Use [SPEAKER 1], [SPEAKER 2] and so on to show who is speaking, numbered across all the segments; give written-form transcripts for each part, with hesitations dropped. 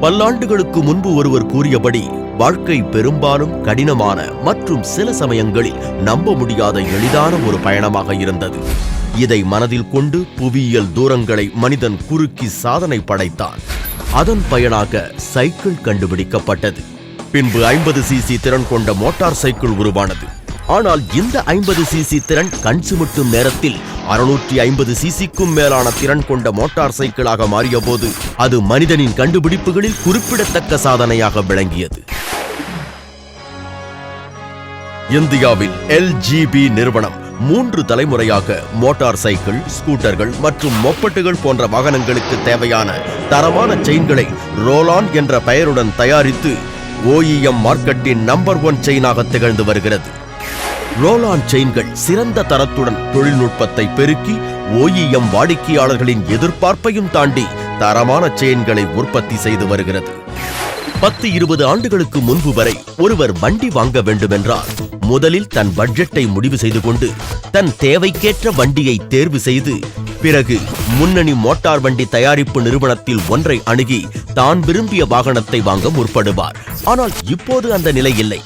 [SPEAKER 1] பல்லாண்டுகளுக்கு முன்பு ஒருவர் கூறியபடி, வாழ்க்கை பெரும்பாலும் கடினமான மற்றும் சில சமயங்களில் நம்ப முடியாத எளிதான ஒரு பயணமாக இருந்தது. இதை மனதில் கொண்டு புவியியல் தூரங்களை மனிதன் குறுக்கி சாதனை படைத்தான். அதன் பயனாக சைக்கிள் கண்டுபிடிக்கப்பட்டது. பின்பு 50 சிசி திறன் கொண்ட மோட்டார் சைக்கிள் உருவானது. ஆனால் இந்த 50 சிசி திறன் கண் சிமிட்டும் நேரத்தில் 650 சிசிக்கும் மேலான திறன் கொண்ட மோட்டார் சைக்கிளாக மாறிய போது அது மனிதனின் கண்டுபிடிப்புகளில் குறிப்பிடத்தக்க சாதனையாக விளங்கியது. இந்தியாவில் LGB நிறுவனம் 3 தலைமுறையாக மோட்டார் சைக்கிள், ஸ்கூட்டர்கள் மற்றும் மொப்பட்டுகள் போன்ற வாகனங்களுக்கு தேவையான தரமான செயின்களை ரோலான் என்ற பெயருடன் தயாரித்து OEM மார்க்கெட்டின் நம்பர் 1 செயினாக திகழ்ந்து வருகிறது. ரோலான் செயின்கள் சிறந்த தரத்துடன் தொழில்நுட்பத்தை பெருக்கி OEM வாடிக்கையாளர்களின் எதிர்பார்ப்பையும் தாண்டி தரமான செயின்களை உற்பத்தி செய்து வருகிறது. 10-20 ஆண்டுகளுக்கு முன்பு வரை ஒருவர் வண்டி வாங்க வேண்டுமென்றால் முதலில் தன் பட்ஜெட்டை முடிவு செய்து கொண்டு தன் தேவைக்கேற்ற வண்டியை தேர்வு செய்து பிறகு முன்னணி மோட்டார் வண்டி தயாரிப்பு நிறுவனத்தில் ஒன்றை அணுகி தான் விரும்பிய வாகனத்தை வாங்க முற்படுவார். ஆனால் இப்போது அந்த நிலை இல்லை.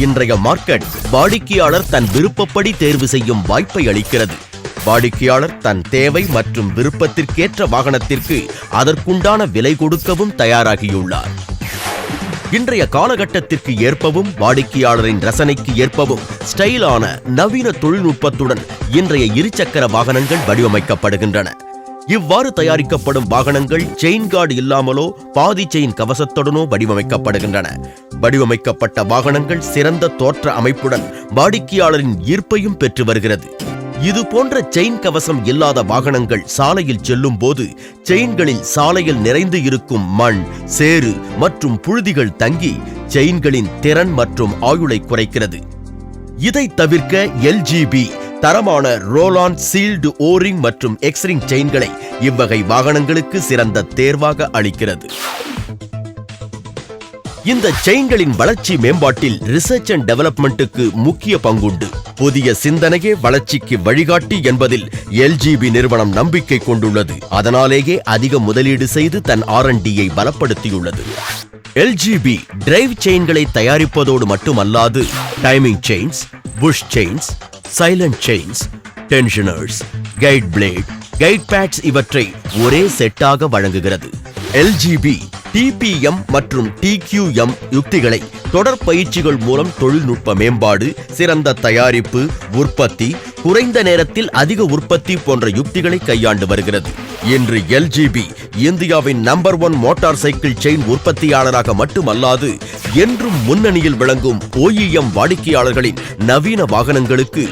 [SPEAKER 1] இன்றைய மார்க்கெட் வாடிக்கையாளர் தன் விருப்பப்படி தேர்வு செய்யும் வாய்ப்பை அளிக்கிறது. வாடிக்கையாளர் தன் தேவை மற்றும் விருப்பத்திற்கேற்ற வாகனத்திற்கு அதற்குண்டான விலை கொடுக்கவும் தயாராகியுள்ளார். இன்றைய காலகட்டத்திற்கு ஏற்பவும் வாடிக்கையாளரின் ரசனைக்கு ஏற்பவும் ஸ்டைலான நவீன தொழில்நுட்பத்துடன் இன்றைய இருசக்கர வாகனங்கள் வடிவமைக்கப்படுகின்றன. இவ்வாறு தயாரிக்கப்படும் வாகனங்கள் செயின் கார்டு இல்லாமலோ பாதி செயின் கவசத்துடனோ வடிவமைக்கப்படுகின்றன. வடிவமைக்கப்பட்ட வாகனங்கள் சிறந்த தோற்ற அமைப்புடன் வாடிக்கையாளரின் ஈர்ப்பையும் பெற்று வருகிறது. இது போன்ற செயின் கவசம் இல்லாத வாகனங்கள் சாலையில் செல்லும் போது செயின்களில் சாலையில் நிறைந்து இருக்கும் மண், சேறு மற்றும் புழுதிகள் தங்கி செயின்களின் திறன் மற்றும் ஆயுளை குறைக்கிறது. இதை தவிர்க்க LGB தரமான ரோலான் சீல்டு ஓரிங் மற்றும் எக்ஸ்ரிங் செயின்களை இவ்வகை வாகனங்களுக்கு சிறந்த தேர்வாக அளிக்கிறது. இந்த செயின்களின் வளர்ச்சி மேம்பாட்டில் ரிசர்ச் அண்ட் டெவலப்மெண்ட்டுக்கு முக்கிய பங்குண்டு. புதிய சிந்தனையே வளர்ச்சிக்கு வழிகாட்டி என்பதில் LGB நிறுவனம் நம்பிக்கை கொண்டுள்ளது. அதனாலேயே அதிக முதலீடு செய்து தன் R&Dயை பலப்படுத்தியுள்ளது. LGB டிரைவ் செயின்களை தயாரிப்பதோடு மட்டுமல்லாது timing chains, push chains, silent chains, tensioners, guide blade, guide pads இவற்றை ஒரே செட்டாக வழங்குகிறது. LGB TPM மற்றும் TQM யுக்திகளை தொடர் பயிற்சிகள் மூலம் தொழில்நுட்ப மேம்பாடு, சிறந்த தயாரிப்பு, உற்பத்தி, குறைந்த நேரத்தில் அதிக உற்பத்தி போன்ற யுக்திகளை கையாண்டு வருகிறது. இன்று LGB இந்தியாவின் நம்பர் 1 மோட்டார் சைக்கிள் செயின் உற்பத்தியாளராக மட்டுமல்லாது என்றும் முன்னணியில் விளங்கும் OEM வாடிக்கையாளர்களின் நவீன வாகனங்களுக்கு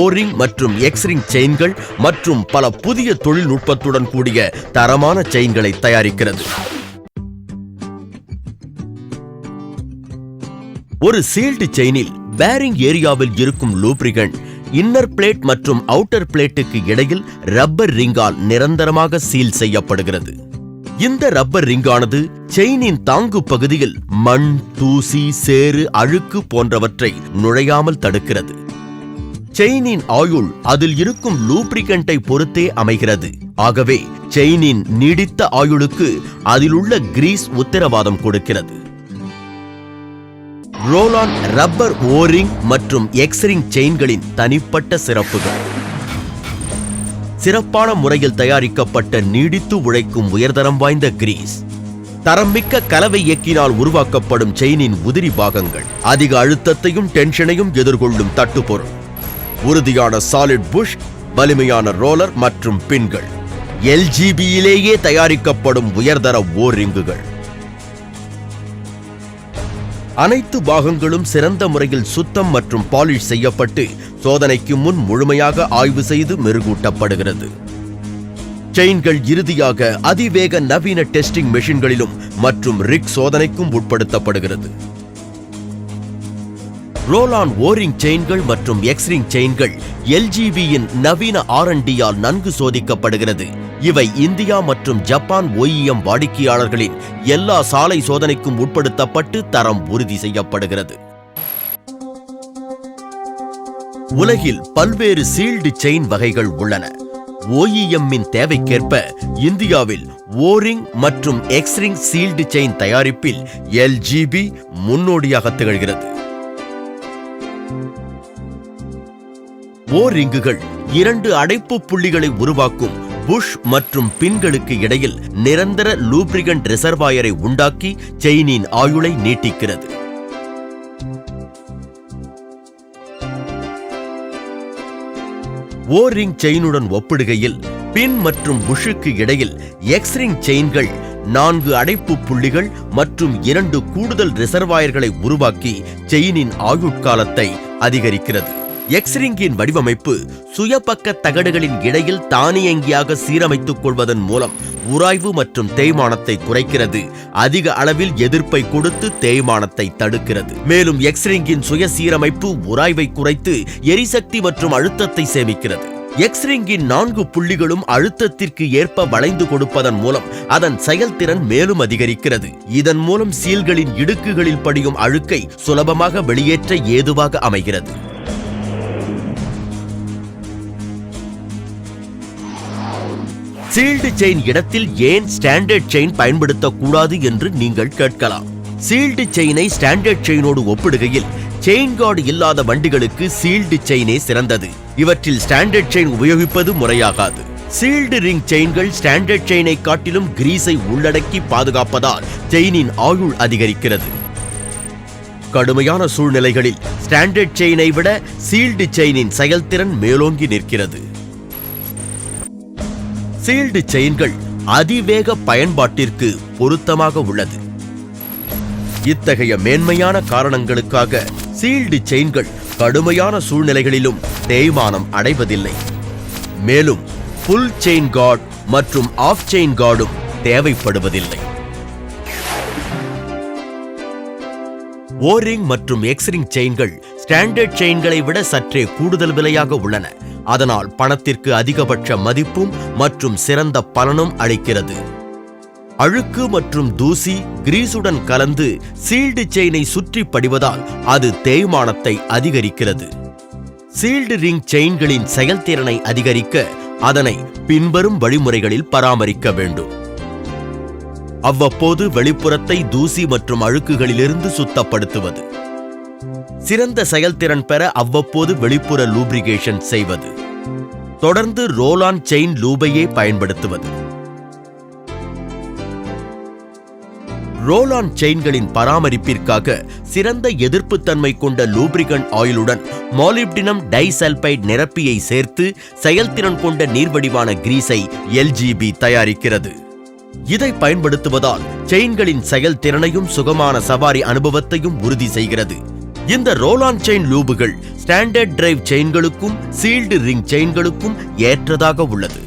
[SPEAKER 1] ஓரிங் மற்றும் எக்ஸ்ரிங் செயின்கள் மற்றும் பல புதிய தொழில்நுட்பத்துடன் கூடிய தரமான செயின்களை தயாரிக்கிறது. ஒரு சீல்டு செயினில் பேரிங் ஏரியாவில் இருக்கும் லூப்ரிகன்ட் இன்னர் பிளேட் மற்றும் அவுட்டர் பிளேட்டுக்கு இடையில் ரப்பர் ரிங்கால் நிரந்தரமாக சீல் செய்யப்படுகிறது. இந்த ரப்பர் ரிங்கானது செயினின் தாங்கு பகுதியில் மண், தூசி, சேறு, அழுக்கு போன்றவற்றை நுழையாமல் தடுக்கிறது. செயினின் ஆயுள் அதில் இருக்கும் லூப்ரிகன்ட்டை பொறுத்தே அமைகிறது. ஆகவே செயினின் நீடித்த ஆயுளுக்கு அதிலுள்ள கிரீஸ் உத்தரவாதம் கொடுக்கிறது. ரோலான் ரப்பர் ஓரிங் மற்றும் எக்ஸ்ரிங் செயின்களின் தனிப்பட்ட சிறப்புகள்: சிறப்பான முறையில் தயாரிக்கப்பட்ட நீடித்து உழைக்கும் உயர்தரம் வாய்ந்த கிரீஸ், தரம்மிக்க கலவை இயக்கினால் உருவாக்கப்படும் செயினின் உதிரி பாகங்கள், அதிக அழுத்தத்தையும் டென்ஷனையும் எதிர்கொள்ளும் தட்டுப்பொருள், உறுதியான சாலிட் புஷ், வலிமையான ரோலர் மற்றும் பின்கள், LGBயிலேயே தயாரிக்கப்படும் உயர்தர ஓரிங்குகள். அனைத்து பாகங்களும் சிறந்த முறையில் சுத்தம் மற்றும் பாலிஷ் செய்யப்பட்டு சோதனைக்கு முன் முழுமையாக ஆய்வு செய்து மெருகூட்டப்படுகிறது. செயின்கள் இறுதியாக அதிவேக நவீன டெஸ்டிங் மெஷின்களிலும் மற்றும் ரிக் சோதனைக்கும் உட்படுத்தப்படுகிறது. ரோலான் ஓரிங் செயின்கள் மற்றும் எக்ஸ்ரிங் செயின்கள் LGBயின் நவீன R&Dயால் நன்கு சோதிக்கப்படுகிறது. இவை இந்தியா மற்றும் ஜப்பான் OEM வாடிக்கையாளர்களின் எல்லா சாலை சோதனைக்கும் உட்படுத்தப்பட்டு தரம் உறுதி செய்யப்படுகிறது. உலகில் பல்வேறு சீல்டு செயின் வகைகள் உள்ளன. OEMமின் தேவைக்கேற்ப இந்தியாவில் ஓரிங் மற்றும் எக்ஸ்ரிங் சீல்டு செயின் தயாரிப்பில் எல்ஜிபி முன்னோடியாக திகழ்கிறது. ஓரிங்குகள் 2 அடைப்பு புள்ளிகளை உருவாக்கும் புஷ் மற்றும் பின்களுக்கு இடையில் நிரந்தர லூப்ரிகன்ட் ரிசர்வாயரை உண்டாக்கி செயினின் ஆயுளை நீட்டிக்கிறது. ஓரிங் செயினுடன் ஒப்பிடுகையில் பின் மற்றும் புஷுக்கு இடையில் எக்ஸ்ரிங் செயின்கள் 4 அடைப்பு புள்ளிகள் மற்றும் 2 கூடுதல் ரிசர்வாயர்களை உருவாக்கி செயினின் ஆயுட்காலத்தை அதிகரிக்கிறது. எக்ஸ்ரிங்கின் வடிவமைப்பு சுயபக்க தகடுகளின் இடையில் தானியங்கியாக சீரமைத்துக் கொள்வதன் மூலம் உராய்வு மற்றும் தேய்மானத்தை குறைக்கிறது. அதிக அளவில் எதிர்ப்பை கொடுத்து தேய்மானத்தை தடுக்கிறது. மேலும் எக்ஸ்ரிங்கின் சுய சீரமைப்பு உராய்வை குறைத்து எரிசக்தி மற்றும் அழுத்தத்தை சேமிக்கிறது. எக்ஸ்ரிங்கின் 4 புள்ளிகளும் அழுத்தத்திற்கு ஏற்ப வளைந்து கொடுப்பதன் மூலம் அதன் செயல்திறன் மேலும் அதிகரிக்கிறது. இதன் மூலம் சீல்களின் இடுக்குகளில் படியும் அழுக்கை சுலபமாக வெளியேற்ற ஏதுவாக அமைகிறது. சீல்டு செயின் இடத்தில் ஏன் ஸ்டாண்டர்ட் செயின் பயன்படுத்தக்கூடாது என்று நீங்கள் கேட்கலாம். சீல்டு செயினை ஸ்டாண்டர்ட் செயினோடு ஒப்பிடுகையில் செயின் கார்டு இல்லாத வண்டிகளுக்கு சீல்டு செயினே சிறந்தது. இவற்றில் ஸ்டாண்டர்ட் செயின் உபயோகிப்பது முறையாகாது. சீல்டு ரிங் செயின்கள் ஸ்டாண்டர்ட் செயினை காட்டிலும் கிரீஸை உள்ளடக்கி பாதுகாப்பதால் செயினின் ஆயுள் அதிகரிக்கிறது. கடுமையான சூழ்நிலைகளில் ஸ்டாண்டர்ட் செயினை விட சீல்டு செயினின் செயல்திறன் மேலோங்கி நிற்கிறது. சீல்டு செயின்கள் அதிவேக பயன்பாட்டிற்கு பொருத்தமாக உள்ளது. இத்தகைய மேன்மையான காரணங்களுக்காக சீல்டு செயின்கள் கடுமையான சூழ்நிலைகளிலும் தேய்மானம் அடைவதில்லை. மேலும் ஃபுல் செயின் கார்டு மற்றும் ஆஃப் செயின் கார்டும் தேவைப்படுவதில்லை. ஓரிங் மற்றும் எக்ஸ்ரிங் செயின்கள் ஸ்டாண்டர்ட் செயின்களை விட சற்றே கூடுதல் விலையாக உள்ளன. அதனால் பணத்திற்கு அதிகபட்ச மதிப்பும் மற்றும் சிறந்த பலனும் அளிக்கிறது. அழுக்கு மற்றும் தூசி கிரீஸுடன் கலந்து சீல்டு செயினை சுற்றி படிவதால் அது தேய்மானத்தை அதிகரிக்கிறது. சீல்டு ரிங் செயின்களின் செயல்திறனை அதிகரிக்க அதனை பின்வரும் வழிமுறைகளில் பராமரிக்க வேண்டும். அவ்வப்போது வெளிப்புறத்தை தூசி மற்றும் அழுக்குகளிலிருந்து சுத்தப்படுத்துவது. சிறந்த செயல்திறன் பெற அவ்வப்போது வெளிப்புற லூப்ரிகேஷன் செய்வது. தொடர்ந்து ரோல் ஆன் செயின் லூபையே பயன்படுத்துவது. ரோல் ஆன் செயின்களின் பராமரிப்பிற்காக சிறந்த எதிர்ப்புத்தன்மை கொண்ட லூப்ரிகன்ட் ஆயிலுடன் மாலிப்டினம் டைசல்பைட் நிரப்பியை சேர்த்து செயல்திறன் கொண்ட நீர்வடிவான கிரீஸை எல்ஜிபி தயாரிக்கிறது. இதை பயன்படுத்துவதால் செயின்களின் செயல்திறனையும் சுகமான சவாரி அனுபவத்தையும் உறுதி செய்கிறது. இந்த ரோல் ஆன் செயின் லூபுகள் ஸ்டாண்டர்ட் டிரைவ் செயின்களுக்கும் சீல்டு ரிங் செயின்களுக்கும் ஏற்றதாக உள்ளது.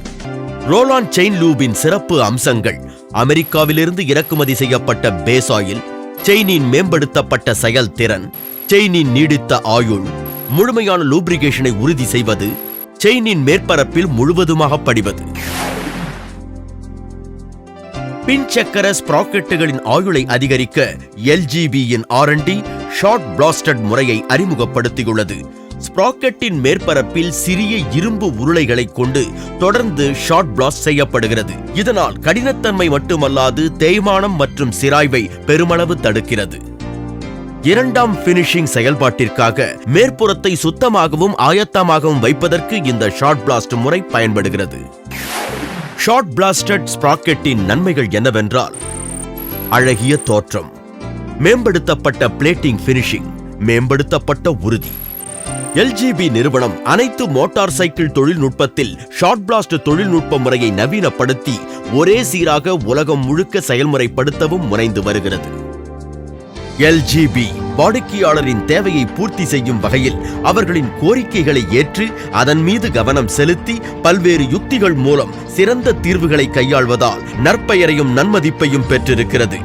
[SPEAKER 1] ரோல் ஆன் செயின் லூபின் சிறப்பு அம்சங்கள்: அமெரிக்காவிலிருந்து இறக்குமதி செய்யப்பட்ட பேஸ் ஆயில், செயினின் மேம்படுத்தப்பட்ட செயல்திறன், செயினின் நீடித்த ஆயுள், முழுமையான லூப்ரிகேஷனை உறுதி செய்வது, செயினின் மேற்பரப்பில் முழுவதுமாக படிவது. பின் சக்கர ஸ்ப்ராக்கெட்டுகளின் ஆயுளை அதிகரிக்க எல்ஜிபியின் R&D ஷார்ட் பிளாஸ்டட் முறையை அறிமுகப்படுத்தியுள்ளது. ஸ்ப்ராக்கெட்டின் மேற்பரப்பில் சிறிய இரும்பு உருளைகளை கொண்டு தொடர்ந்து ஷார்ட் பிளாஸ்ட் செய்யப்படுகிறது. இதனால் கடினத்தன்மை மட்டுமல்லாது தேய்மானம் மற்றும் சிராய்வை பெருமளவு தடுக்கிறது. இரண்டாம் பினிஷிங் செயல்பாட்டிற்காக மேற்புறத்தை சுத்தமாகவும் ஆயத்தமாகவும் வைப்பதற்கு இந்த ஷார்ட் பிளாஸ்ட் முறை பயன்படுகிறது. ஷார்ட் பிளாஸ்டட் ஸ்ப்ராக்கெட்டின் நன்மைகள் என்னவென்றால்: அழகிய தோற்றம், மேம்படுத்தப்பட்ட பிளேட்டிங் பினிஷிங், மேம்படுத்தப்பட்ட உறுதி. எல்ஜிபி நிறுவனம் அனைத்து மோட்டார் சைக்கிள் தொழில்நுட்பத்தில் ஷார்ட் பிளாஸ்ட் தொழில்நுட்ப முறையை நவீனப்படுத்தி ஒரே சீராக உலகம் முழுக்க செயல்முறைப்படுத்தவும் முனைந்து வருகிறது. எல்ஜிபி வாடிக்கையாளரின் தேவையை பூர்த்தி செய்யும் வகையில் அவர்களின் கோரிக்கைகளை ஏற்று அதன் மீது கவனம் செலுத்தி பல்வேறு யுக்திகள் மூலம் சிறந்த தீர்வுகளை கையாள்வதால் நற்பெயரையும் நன்மதிப்பையும் பெற்றிருக்கிறது.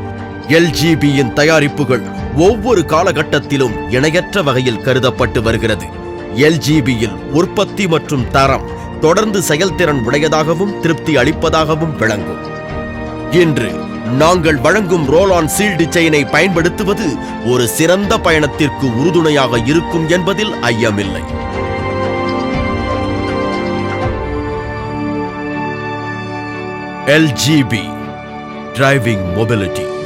[SPEAKER 1] எல்ஜிபியின் தயாரிப்புகள் ஒவ்வொரு காலகட்டத்திலும் இணையற்ற வகையில் கருதப்பட்டு வருகிறது. எல்ஜிபியில் உற்பத்தி மற்றும் தரம் தொடர்ந்து செயல்திறன் உடையதாகவும் திருப்தி அளிப்பதாகவும் விளங்கும். இன்று நாங்கள் வழங்கும் ரோல் ஆன் சீல்டு செயினை பயன்படுத்துவது ஒரு சிறந்த பயணத்திற்கு உறுதுணையாக இருக்கும் என்பதில் ஐயமில்லை. LGP driving mobility.